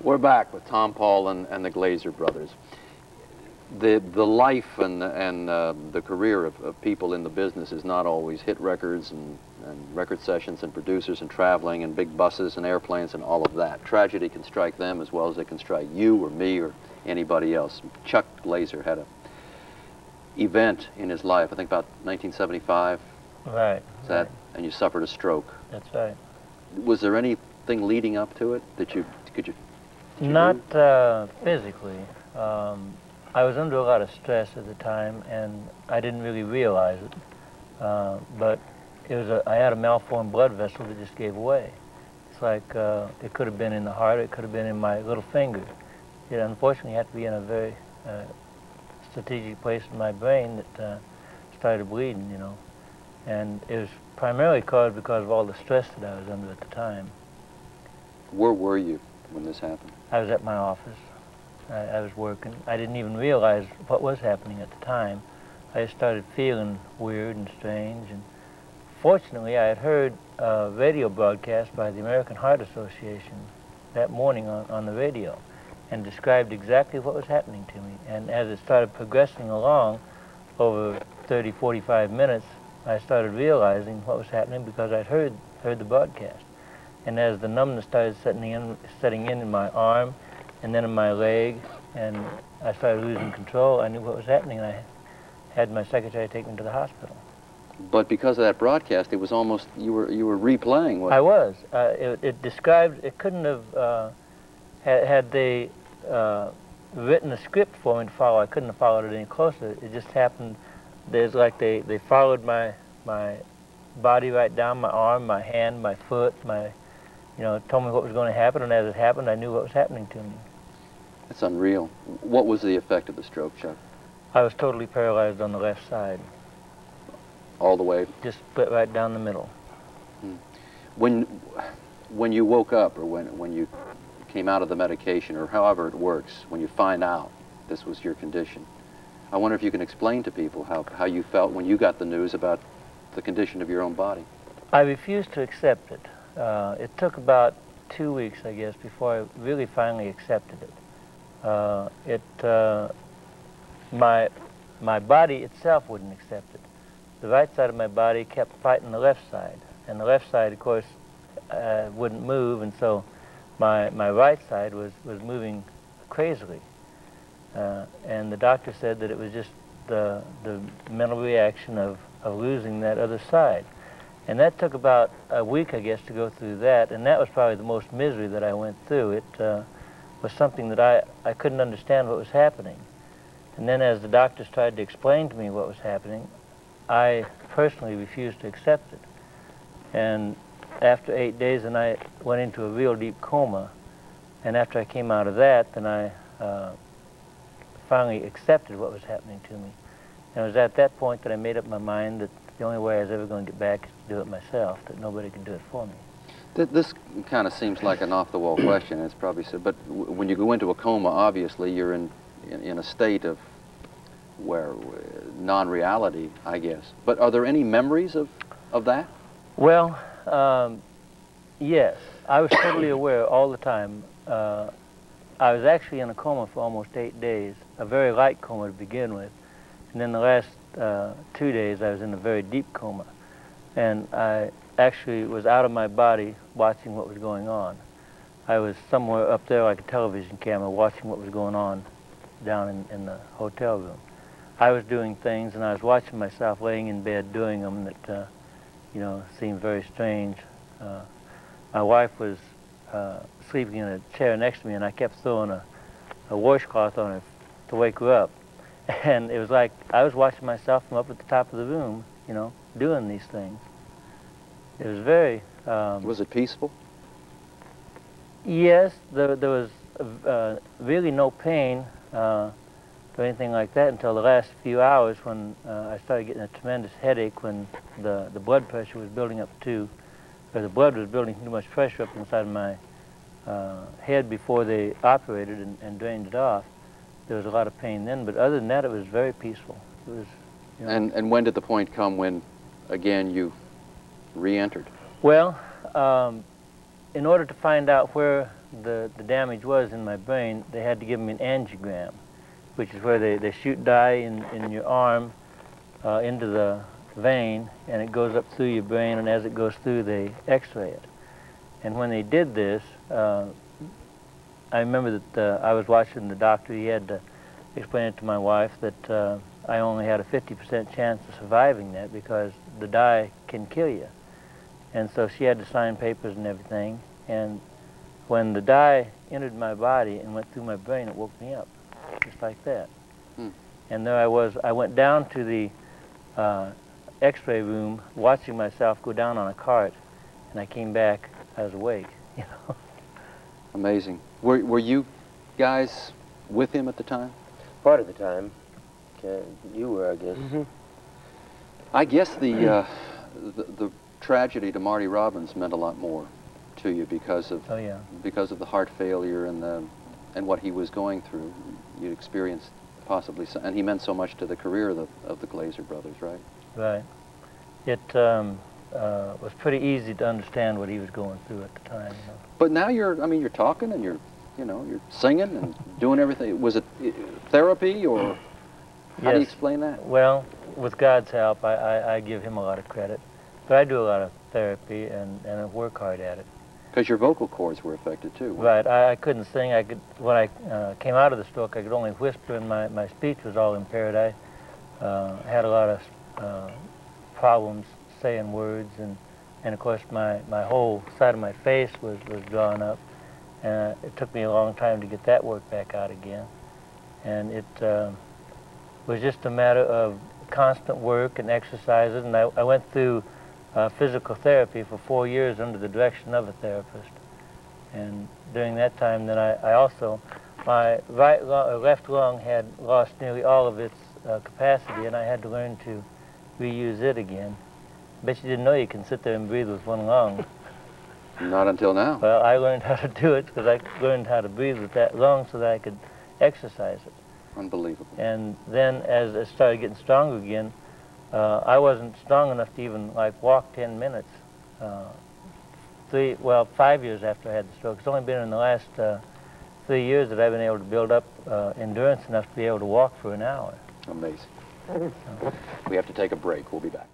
We're back with Tom Paul and the Glaser brothers. The life and the career of people in the business is not always hit records and record sessions and producers and traveling and big buses and airplanes and all of that. Tragedy can strike them as well as it can strike you or me or anybody else. Chuck Glaser had a event in his life, I think about 1975. Right. Right. And you suffered a stroke. That's right. Was there anything leading up to it that could you Not physically. I was under a lot of stress at the time, and I didn't really realize it. But I had a malformed blood vessel that just gave away. It's like it could have been in the heart, it could have been in my little finger. It unfortunately had to be in a very strategic place in my brain that started bleeding, you know. And it was primarily caused because of all the stress that I was under at the time. Where were you when this happened? I was at my office. I was working. I didn't even realize what was happening at the time. I just started feeling weird and strange. And fortunately, I had heard a radio broadcast by the American Heart Association that morning on the radio and described exactly what was happening to me. And as it started progressing along over 30, 45 minutes, I started realizing what was happening because I'd heard the broadcast. And as the numbness started setting in my arm and then in my leg, and I started losing control, I knew what was happening, and I had my secretary take me to the hospital. But because of that broadcast, it was almost, you were replaying what... I was. It described, it couldn't have, had they written a script for me to follow, I couldn't have followed it any closer. It just happened, there's like they followed my body right down, my arm, my hand, my foot, you know, told me what was going to happen, and as it happened, I knew what was happening to me. That's unreal. What was the effect of the stroke, Chuck? I was totally paralyzed on the left side. All the way? Just split right down the middle. When you woke up, or when you came out of the medication, or however it works, when you find out this was your condition, I wonder if you can explain to people how you felt when you got the news about the condition of your own body. I refused to accept it. It took about 2 weeks, I guess, before I really finally accepted it. My body itself wouldn't accept it. The right side of my body kept fighting the left side, and the left side, of course, wouldn't move, and so my right side was moving crazily. And the doctor said that it was just the mental reaction of losing that other side. And that took about a week, I guess, to go through that, and that was probably the most misery that I went through. It was something that I couldn't understand what was happening. And then as the doctors tried to explain to me what was happening, I personally refused to accept it. And after 8 days, then I went into a real deep coma. And after I came out of that, then I finally accepted what was happening to me. And it was at that point that I made up my mind that the only way I was ever going to get back is to do it myself, that nobody could do it for me. This kind of seems like an off-the-wall question, it's probably so, but when you go into a coma, obviously you're in a state of non-reality, I guess. But are there any memories of that? Well, yes. I was totally aware all the time. I was actually in a coma for almost 8 days, a very light coma to begin with. And then the last 2 days, I was in a very deep coma. And I actually was out of my body watching what was going on. I was somewhere up there like a television camera watching what was going on down in the hotel room. I was doing things, and I was watching myself laying in bed doing them that, you know, seemed very strange. My wife was sleeping in a chair next to me, and I kept throwing a washcloth on her to wake her up. And it was like I was watching myself from up at the top of the room, you know, doing these things. It was very... was it peaceful? Yes, there was really no pain or anything like that until the last few hours when I started getting a tremendous headache when the blood pressure was building up or the blood was building too much pressure up inside my head before they operated and drained it off. There was a lot of pain then, but other than that, it was very peaceful. It was, you know. And when did the point come when, again, you re-entered? Well, in order to find out where the damage was in my brain, they had to give me an angiogram, which is where they shoot dye in your arm into the vein, and it goes up through your brain, and as it goes through, they x-ray it. And when they did this, I remember that I was watching the doctor. He had to explain it to my wife that I only had a 50% chance of surviving that because the dye can kill you. And so she had to sign papers and everything. And when the dye entered my body and went through my brain, it woke me up, just like that. And there I was. I went down to the x-ray room, watching myself go down on a cart, and I came back, I was awake, you know. Amazing. Were you guys with him at the time? Part of the time. You were, I guess. I guess the tragedy to Marty Robbins meant a lot more to you because of because of the heart failure and what he was going through. You experienced possibly, and he meant so much to the career of the Glaser brothers, right? Right. It was pretty easy to understand what he was going through at the time. You know. But now you're talking and you're singing and doing everything. Was it therapy or how do you explain that? Well, with God's help, I give him a lot of credit. But I do a lot of therapy and I work hard at it. Because your vocal cords were affected too. Right. I couldn't sing. When I came out of the stroke, I could only whisper, and my speech was all impaired. I had a lot of problems saying words, and of course my whole side of my face was drawn up. And it took me a long time to get that work back out again. And it was just a matter of constant work and exercises. And I went through physical therapy for 4 years under the direction of a therapist. And during that time, then I also, my left lung had lost nearly all of its capacity, and I had to learn to reuse it again. Bet you didn't know you can sit there and breathe with one lung. Not until now. Well, I learned how to do it because I learned how to breathe with that lung so that I could exercise it. Unbelievable. And then as I started getting stronger again, I wasn't strong enough to even walk 10 minutes. 5 years after I had the stroke. It's only been in the last 3 years that I've been able to build up endurance enough to be able to walk for an hour. Amazing. We have to take a break. We'll be back.